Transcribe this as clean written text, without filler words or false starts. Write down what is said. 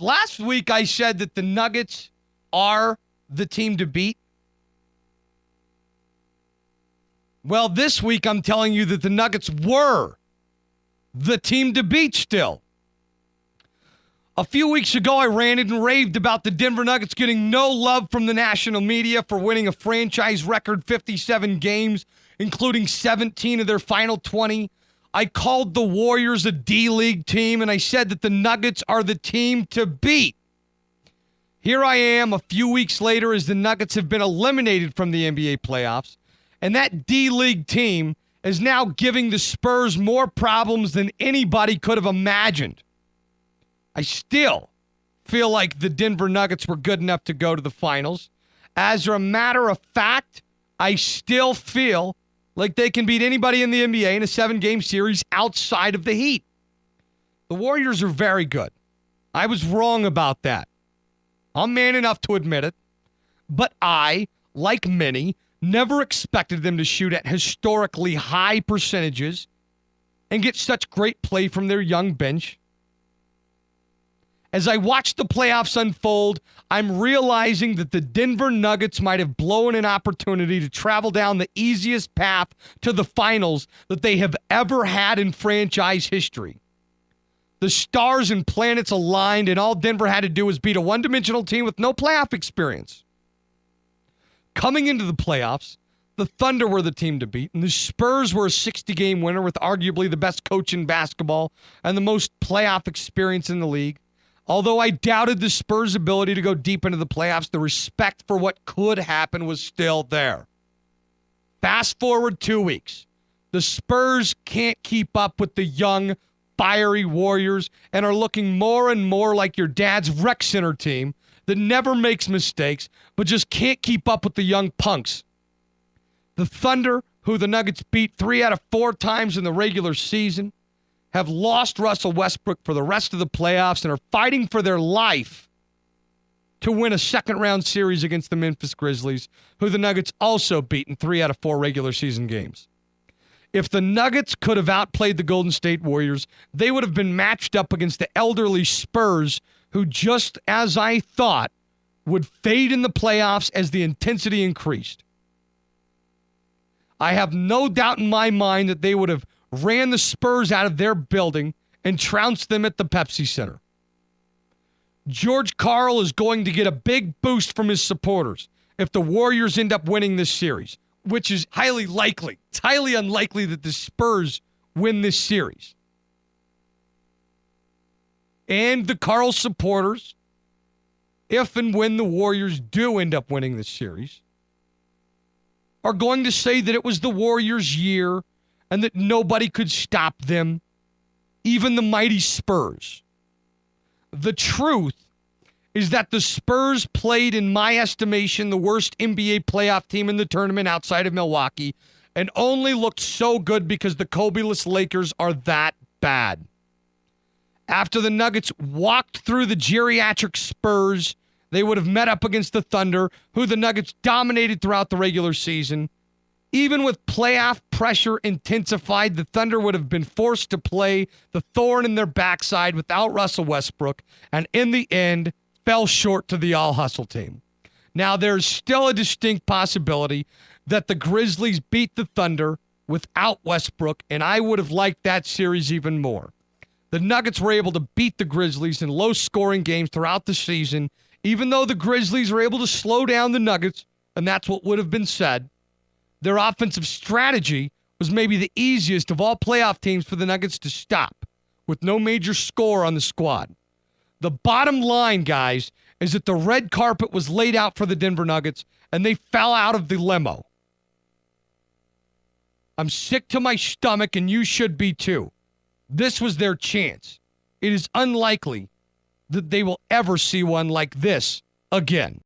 Last week I said that the Nuggets are the team to beat. Well, this week I'm telling you that the Nuggets were the team to beat still. A few weeks ago, I ranted and raved about the Denver Nuggets getting no love from the national media for winning a franchise record 57 games, including 17 of their final 20. I called the Warriors a D-League team, and I said that the Nuggets are the team to beat. Here I am a few weeks later as the Nuggets have been eliminated from the NBA playoffs, and that D-League team is now giving the Spurs more problems than anybody could have imagined. I still feel like the Denver Nuggets were good enough to go to the finals. As a matter of fact, I still feel like they can beat anybody in the NBA in a 7-game series outside of the Heat. The Warriors are very good. I was wrong about that. I'm man enough to admit it. But I, like many, never expected them to shoot at historically high percentages and get such great play from their young bench. As I watch the playoffs unfold, I'm realizing that the Denver Nuggets might have blown an opportunity to travel down the easiest path to the finals that they have ever had in franchise history. The stars and planets aligned, and all Denver had to do was beat a one-dimensional team with no playoff experience. Coming into the playoffs, the Thunder were the team to beat, and the Spurs were a 60-game winner with arguably the best coach in basketball and the most playoff experience in the league. Although I doubted the Spurs' ability to go deep into the playoffs, the respect for what could happen was still there. Fast forward 2 weeks. The Spurs can't keep up with the young, fiery Warriors and are looking more and more like your dad's rec center team that never makes mistakes but just can't keep up with the young punks. The Thunder, who the Nuggets beat 3 out of 4 times in the regular season, have lost Russell Westbrook for the rest of the playoffs and are fighting for their life to win a second-round series against the Memphis Grizzlies, who the Nuggets also beat in 3 out of 4 regular season games. If the Nuggets could have outplayed the Golden State Warriors, they would have been matched up against the elderly Spurs, who, just as I thought, would fade in the playoffs as the intensity increased. I have no doubt in my mind that they would have ran the Spurs out of their building and trounced them at the Pepsi Center. George Karl is going to get a big boost from his supporters if the Warriors end up winning this series, which is highly likely. It's highly unlikely that the Spurs win this series. And the Karl supporters, if and when the Warriors do end up winning this series, are going to say that it was the Warriors' year and that nobody could stop them, even the mighty Spurs. The truth is that the Spurs played, in my estimation, the worst NBA playoff team in the tournament outside of Milwaukee, and only looked so good because the Kobe-less Lakers are that bad. After the Nuggets walked through the geriatric Spurs, they would have met up against the Thunder, who the Nuggets dominated throughout the regular season. Even with playoff pressure intensified, the Thunder would have been forced to play the thorn in their backside without Russell Westbrook, and in the end, fell short to the all-hustle team. Now, there's still a distinct possibility that the Grizzlies beat the Thunder without Westbrook, and I would have liked that series even more. The Nuggets were able to beat the Grizzlies in low-scoring games throughout the season, even though the Grizzlies were able to slow down the Nuggets, and that's what would have been said. Their offensive strategy was maybe the easiest of all playoff teams for the Nuggets to stop, with no major score on the squad. The bottom line, guys, is that the red carpet was laid out for the Denver Nuggets, and they fell out of the limo. I'm sick to my stomach, and you should be too. This was their chance. It is unlikely that they will ever see one like this again.